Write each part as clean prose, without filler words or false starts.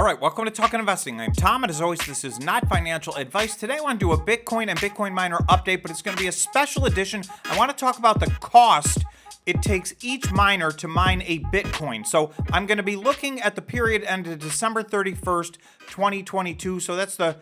right, welcome to Talking Investing. I'm Tom, and as always, this is not financial advice. Today I want to do a Bitcoin and Bitcoin miner update, but it's going to be a special edition. I want to talk about the cost it takes each miner to mine a Bitcoin. So I'm going to be looking at the period ended December 31st, 2022. So that's the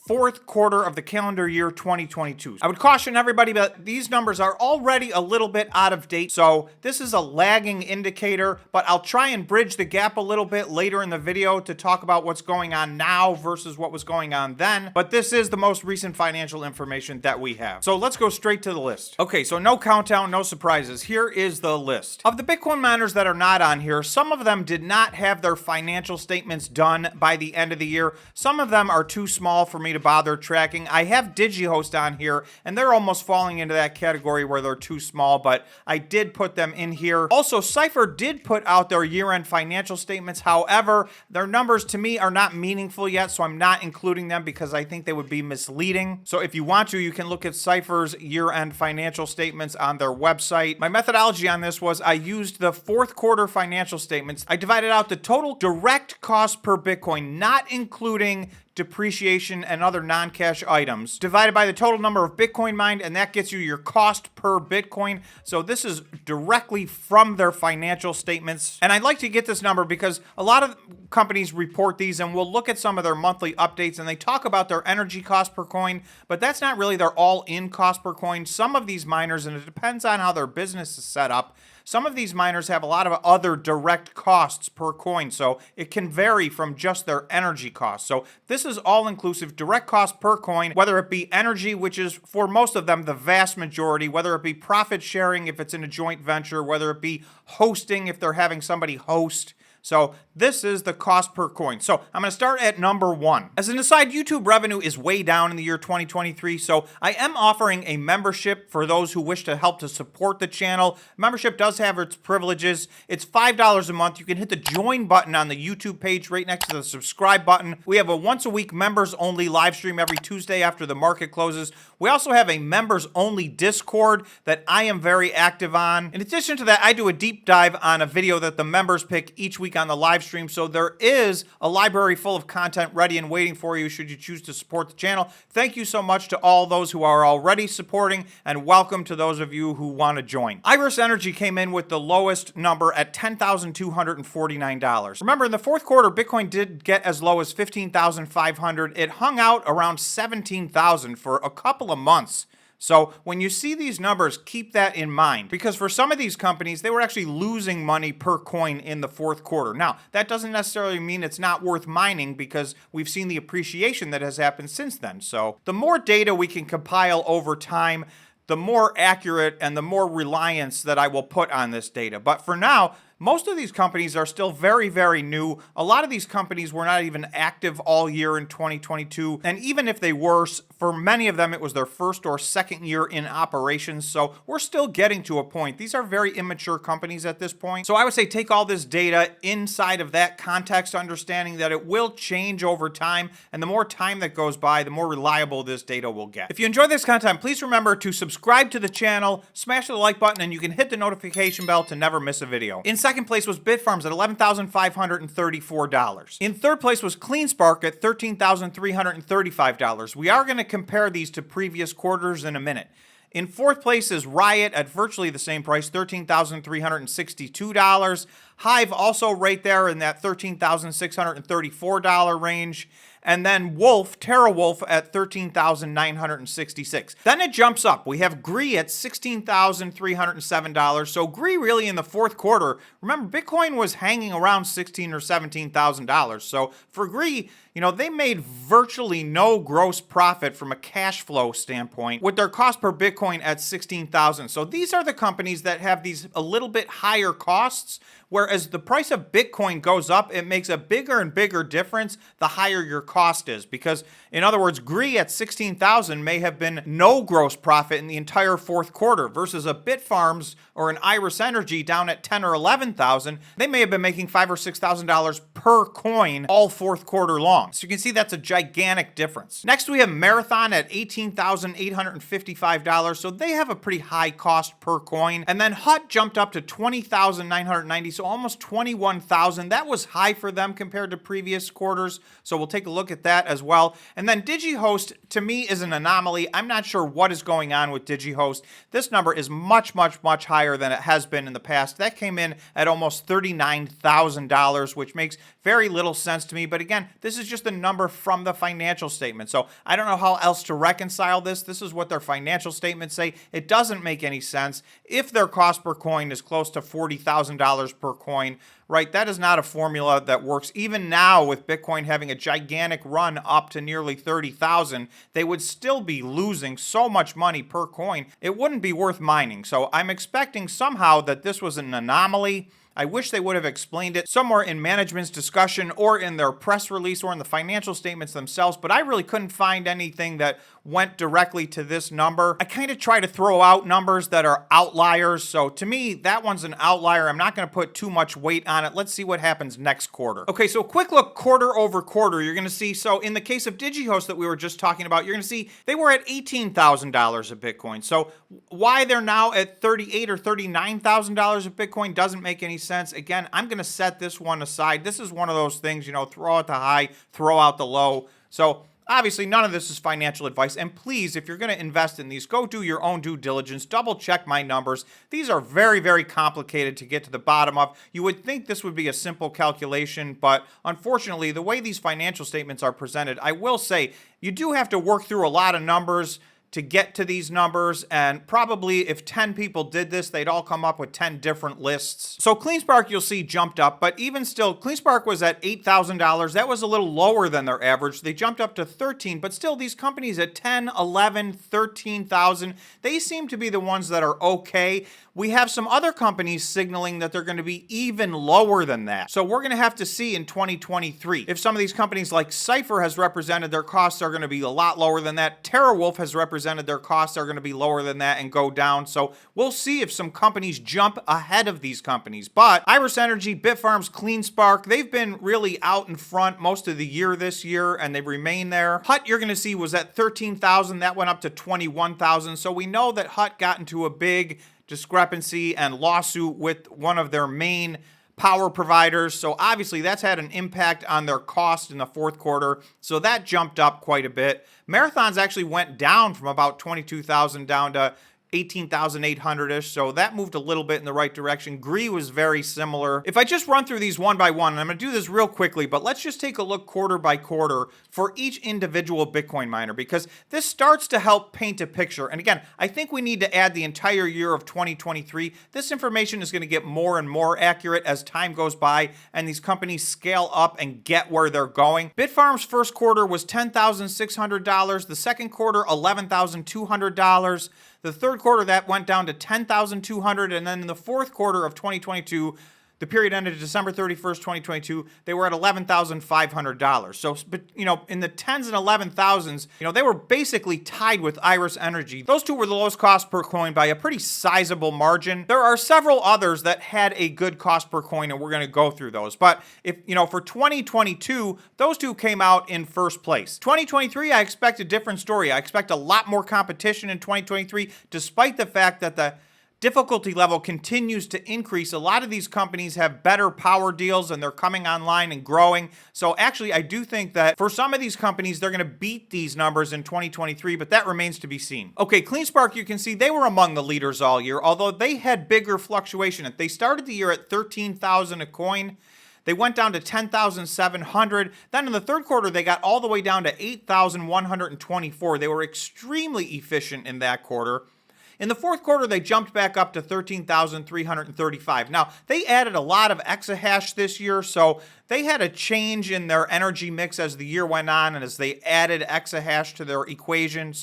fourth quarter of the calendar year 2022. I would caution everybody that these numbers are already a little bit out of date, so this is a lagging indicator, but I'll try and bridge the gap a little bit later in the video to talk about what's going on now versus what was going on then, but this is the most recent financial information that we have. So let's go straight to the list. Okay, so no countdown, no surprises. Here is the list. Of the Bitcoin miners that are not on here, some of them did not have their financial statements done by the end of the year. Some of them are too small for me to bother tracking. I have DigiHost on here, and they're almost falling into that category where they're too small, but I did put them in here. Also, Cypher did put out their year-end financial statements. However, their numbers to me are not meaningful yet, so I'm not including them because I think they would be misleading. So if you want to, you can look at Cypher's year-end financial statements on their website. My methodology on this was I used the fourth quarter financial statements. I divided out the total direct cost per Bitcoin, not including depreciation and other non-cash items, divided by the total number of Bitcoin mined, and that gets you your cost per Bitcoin. So this is directly from their financial statements. And I'd like to get this number because a lot of companies report these, and we'll look at some of their monthly updates, and they talk about their energy cost per coin, but that's not really their all-in cost per coin. Some of these miners, and it depends on how their business is set up, some of these miners have a lot of other direct costs per coin, so it can vary from just their energy costs. So this is all-inclusive direct cost per coin, whether it be energy, which is for most of them the vast majority, whether it be profit sharing if it's in a joint venture, whether it be hosting if they're having somebody host. So this is the cost per coin. So I'm going to start at number one. As an aside, YouTube revenue is way down in the year 2023, so I am offering a membership for those who wish to help to support the channel. Membership does have its privileges. It's $5 a month. You can hit the join button on the YouTube page right next to the subscribe button. We have a once-a-week members-only live stream every Tuesday after the market closes. We also have a members-only Discord that I am very active on. In addition to that, I do a deep dive on a video that the members pick each week on the live stream, so there is a library full of content ready and waiting for you should you choose to support the channel. Thank you so much to all those who are already supporting, and welcome to those of you who want to join. Iris Energy came in with the lowest number at $10,249. Remember, in the fourth quarter, Bitcoin did get as low as $15,500. It hung out around $17,000 for a couple of months. So when you see these numbers, keep that in mind, because for some of these companies, they were actually losing money per coin in the fourth quarter. Now, that doesn't necessarily mean it's not worth mining, because we've seen the appreciation that has happened since then. So the more data we can compile over time, the more accurate and the more reliance that I will put on this data. But for now, most of these companies are still very, very new. A lot of these companies were not even active all year in 2022. And even if they were, for many of them, it was their first or second year in operations. So we're still getting to a point. These are very immature companies at this point. So I would say take all this data inside of that context, understanding that it will change over time. And the more time that goes by, the more reliable this data will get. If you enjoy this content, please remember to subscribe to the channel, smash the like button, and you can hit the notification bell to never miss a video. In second place was Bitfarms at $11,534. In third place was CleanSpark at $13,335. We are going to compare these to previous quarters in a minute. In fourth place is RIOT at virtually the same price, $13,362. HIVE also right there in that $13,634 range. And then TeraWolf at $13,966. Then it jumps up. We have GREE at $16,307. So GREE really in the fourth quarter, remember Bitcoin was hanging around $16,000 or $17,000. So for GREE, you know, they made virtually no gross profit from a cash flow standpoint with their cost per Bitcoin at $16,000. So these are the companies that have these a little bit higher costs, whereas the price of Bitcoin goes up, it makes a bigger and bigger difference the higher your cost is. Because, in other words, GREE at $16,000 may have been no gross profit in the entire fourth quarter versus a Bitfarms or an Iris Energy down at $10,000 or $11,000. They may have been making $5,000 or $6,000 per coin all fourth quarter long. So you can see that's a gigantic difference. Next, we have Marathon at $18,855. So they have a pretty high cost per coin. And then HUT jumped up to $20,990. So almost 21,000. That was high for them compared to previous quarters, so we'll take a look at that as well. And then DigiHost, to me, is an anomaly. I'm not sure what is going on with DigiHost. This number is much, much, much higher than it has been in the past. That came in at almost $39,000, which makes very little sense to me. But again, this is just a number from the financial statement. So I don't know how else to reconcile this. This is what their financial statements say. It doesn't make any sense. If their cost per coin is close to $40,000 per coin, right, that is not a formula that works. Even now, with Bitcoin having a gigantic run up to nearly 30,000, they would still be losing so much money per coin. It wouldn't be worth mining. So I'm expecting somehow that this was an anomaly. I wish they would have explained it somewhere in management's discussion or in their press release or in the financial statements themselves, but I really couldn't find anything that went directly to this number. I kind of try to throw out numbers that are outliers, so to me, that one's an outlier. I'm not going to put too much weight on it. Let's see what happens next quarter. Okay, so a quick look quarter over quarter. You're going to see, so in the case of DigiHost that we were just talking about, you're going to see they were at $18,000 of Bitcoin. So why they're now at $38,000 or $39,000 of Bitcoin doesn't make any sense. Again, I'm going to set this one aside. This is one of those things, throw out the high, throw out the low. So obviously, none of this is financial advice. And please, if you're going to invest in these, go do your own due diligence. Double check my numbers. These are very, very complicated to get to the bottom of. You would think this would be a simple calculation, but unfortunately, the way these financial statements are presented, I will say, you do have to work through a lot of numbers to get to these numbers, and probably if 10 people did this, they'd all come up with 10 different lists. So CleanSpark, you'll see, jumped up, but even still, CleanSpark was at $8,000. That was a little lower than their average. They jumped up to 13, but still, these companies at 10, 11, 13,000, they seem to be the ones that are okay. We have some other companies signaling that they're going to be even lower than that. So we're going to have to see in 2023 if some of these companies like Cypher has represented their costs are going to be a lot lower than that. TeraWulf has represented their costs are going to be lower than that and go down. So we'll see if some companies jump ahead of these companies. But Iris Energy, Bitfarms, CleanSpark, they've been really out in front most of the year this year, and they remain there. HUT, you're going to see, was at 13,000. That went up to 21,000. So we know that HUT got into a big discrepancy and lawsuit with one of their main power providers. So obviously that's had an impact on their cost in the fourth quarter. So that jumped up quite a bit. Marathons actually went down from about 22,000 down to 18,800-ish, so that moved a little bit in the right direction. GREE was very similar. If I just run through these one by one, and I'm going to do this real quickly, but let's just take a look quarter by quarter for each individual Bitcoin miner, because this starts to help paint a picture. And again, I think we need to add the entire year of 2023. This information is going to get more and more accurate as time goes by and these companies scale up and get where they're going. Bitfarms' first quarter was $10,600. The second quarter, $11,200. The third quarter, that went down to $10,200, and then in the fourth quarter of 2022, the period ended December 31st, 2022, they were at $11,500. So, but, in the tens and 11,000s, they were basically tied with Iris Energy. Those two were the lowest cost per coin by a pretty sizable margin. There are several others that had a good cost per coin, and we're going to go through those. But if, for 2022, those two came out in first place. 2023, I expect a different story. I expect a lot more competition in 2023, despite the fact that the difficulty level continues to increase. A lot of these companies have better power deals and they're coming online and growing. So actually, I do think that for some of these companies, they're going to beat these numbers in 2023, but that remains to be seen. Okay, CleanSpark, you can see they were among the leaders all year, although they had bigger fluctuation. They started the year at 13,000 a coin. They went down to 10,700. Then in the third quarter, they got all the way down to 8,124. They were extremely efficient in that quarter. In the fourth quarter, they jumped back up to 13,335. Now, they added a lot of exahash this year, so they had a change in their energy mix as the year went on and as they added exahash to their equation.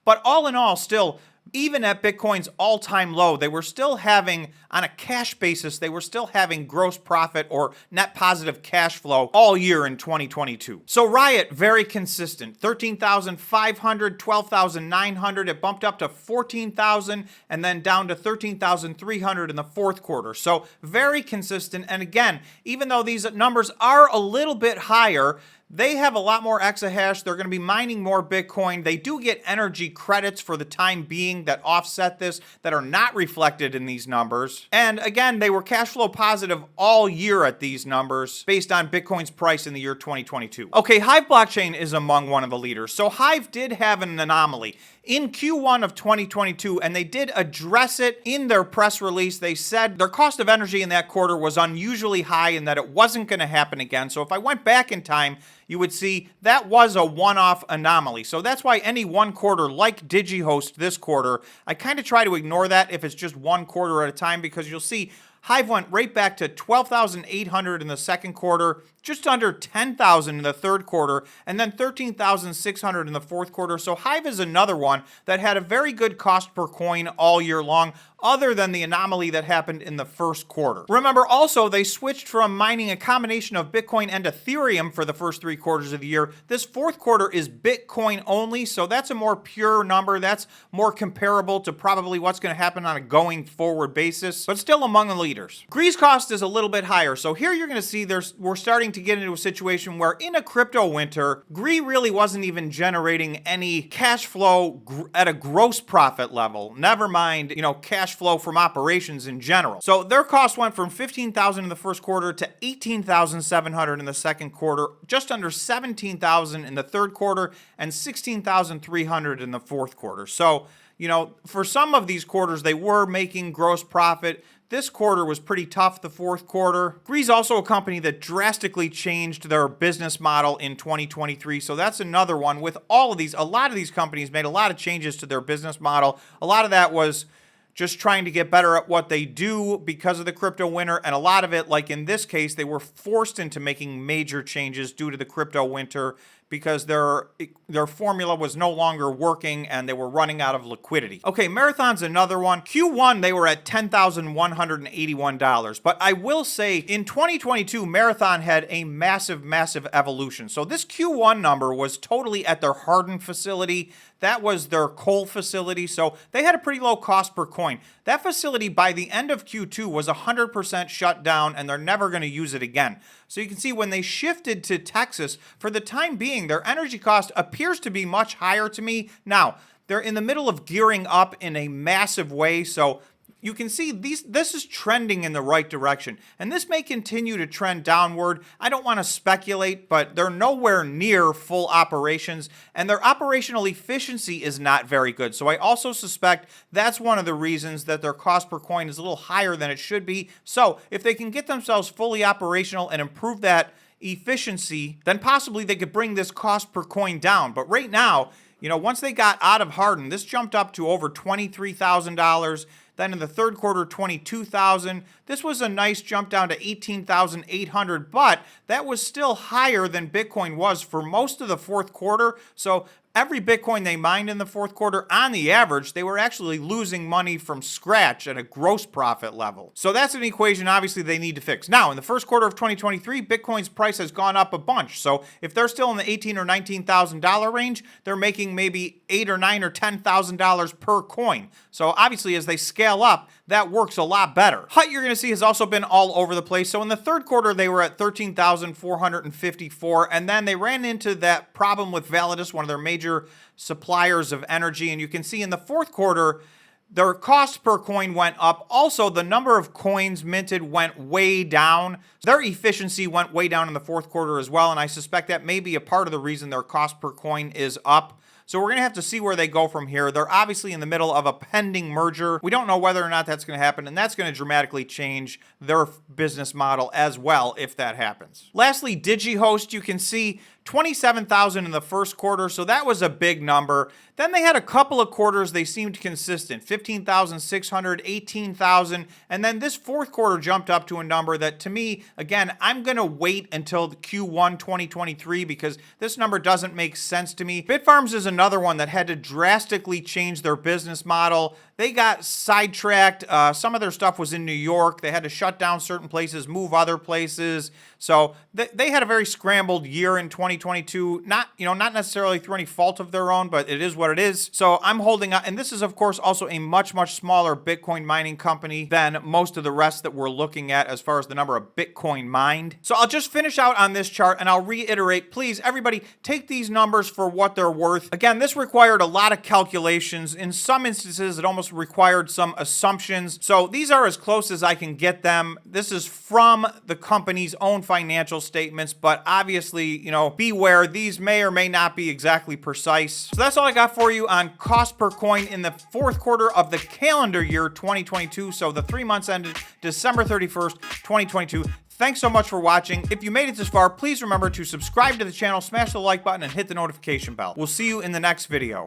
But all in all, still, even at Bitcoin's all-time low, they were still having, on a cash basis, they were still having gross profit or net positive cash flow all year in 2022. So Riot, very consistent. 13,500, 12,900. It bumped up to 14,000 and then down to 13,300 in the fourth quarter. So very consistent. And again, even though these numbers are a little bit higher, they have a lot more exahash. They're going to be mining more Bitcoin. They do get energy credits for the time being that offset this, that are not reflected in these numbers. And again, they were cash flow positive all year at these numbers based on Bitcoin's price in the year 2022. Okay, HIVE blockchain is among one of the leaders. So HIVE did have an anomaly in Q1 of 2022, and they did address it in their press release. They said their cost of energy in that quarter was unusually high and that it wasn't going to happen again. So if I went back in time, you would see that was a one-off anomaly. So that's why any one quarter, like DigiHost this quarter, I kind of try to ignore that if it's just one quarter at a time, because you'll see HIVE went right back to 12,800 in the second quarter, just under 10,000 in the third quarter, and then 13,600 in the fourth quarter. So HIVE is another one that had a very good cost per coin all year long, other than the anomaly that happened in the first quarter. Remember also, they switched from mining a combination of Bitcoin and Ethereum for the first 3 quarters of the year. This fourth quarter is Bitcoin only, so that's a more pure number. That's more comparable to probably what's going to happen on a going forward basis, but still among the leaders. GREE's cost is a little bit higher. So here you're going to see we're starting to get into a situation where in a crypto winter, GREE really wasn't even generating any cash flow at a gross profit level. Never mind, cash flow from operations in general. So their cost went from $15,000 in the first quarter to $18,700 in the second quarter, just under $17,000 in the third quarter, and $16,300 in the fourth quarter. So, for some of these quarters, they were making gross profit. This quarter was pretty tough, the fourth quarter. GREE's also a company that drastically changed their business model in 2023. So that's another one. With all of these, a lot of these companies made a lot of changes to their business model. A lot of that was just trying to get better at what they do because of the crypto winter. And a lot of it, like in this case, they were forced into making major changes due to the crypto winter because their formula was no longer working and they were running out of liquidity. Okay, Marathon's another one. Q1, they were at $10,181. But I will say, in 2022, Marathon had a massive, massive evolution. So this Q1 number was totally at their Hardin facility. That was their coal facility, so they had a pretty low cost per coin. That facility, by the end of Q2, was 100% shut down, and they're never going to use it again. So you can see when they shifted to Texas, for the time being, their energy cost appears to be much higher to me. Now, they're in the middle of gearing up in a massive way, so you can see this is trending in the right direction, and this may continue to trend downward. I don't want to speculate, but they're nowhere near full operations, and their operational efficiency is not very good. So I also suspect that's one of the reasons that their cost per coin is a little higher than it should be. So if they can get themselves fully operational and improve that efficiency, then possibly they could bring this cost per coin down. But right now, once they got out of Hardin, this jumped up to over $23,000. Then in the third quarter, $22,000. This was a nice jump down to $18,800, but that was still higher than Bitcoin was for most of the fourth quarter. So every Bitcoin they mined in the fourth quarter, on the average, they were actually losing money from scratch at a gross profit level. So that's an equation, obviously, they need to fix. Now, in the first quarter of 2023, Bitcoin's price has gone up a bunch. So if they're still in the $18,000 or $19,000 range, they're making maybe $8,000 or $9,000 or $10,000 per coin. So obviously, as they scale up, that works a lot better. HIVE, you're going to see, has also been all over the place. So in the third quarter, they were at 13,454, and then they ran into that problem with Validus, one of their major suppliers of energy. And you can see in the fourth quarter, their cost per coin went up. Also, the number of coins minted went way down. Their efficiency went way down in the fourth quarter as well, and I suspect that may be a part of the reason their cost per coin is up. So we're going to have to see where they go from here. They're obviously in the middle of a pending merger. We don't know whether or not that's going to happen, and that's going to dramatically change their business model as well if that happens. Lastly, DigiHost, you can see 27,000 in the first quarter, so that was a big number. Then they had a couple of quarters they seemed consistent, 15,600, 18,000, and then this fourth quarter jumped up to a number that, to me, again, I'm going to wait until Q1 2023 because this number doesn't make sense to me. Bitfarms is another one that had to drastically change their business model. They got sidetracked. Some of their stuff was in New York. They had to shut down certain places, move other places. So they had a very scrambled year in 2023. 2022, not necessarily through any fault of their own, but it is what it is. So I'm holding out, and this is of course also a much smaller Bitcoin mining company than most of the rest that we're looking at as far as the number of Bitcoin mined. So I'll just finish out on this chart and I'll reiterate, please everybody take these numbers for what they're worth. Again, this required a lot of calculations. In some instances, it almost required some assumptions. So these are as close as I can get them. This is from the company's own financial statements, but obviously, beware, these may or may not be exactly precise. So that's all I got for you on cost per coin in the fourth quarter of the calendar year 2022. So the 3 months ended December 31st, 2022. Thanks so much for watching. If you made it this far, please remember to subscribe to the channel, smash the like button, and hit the notification bell. We'll see you in the next video.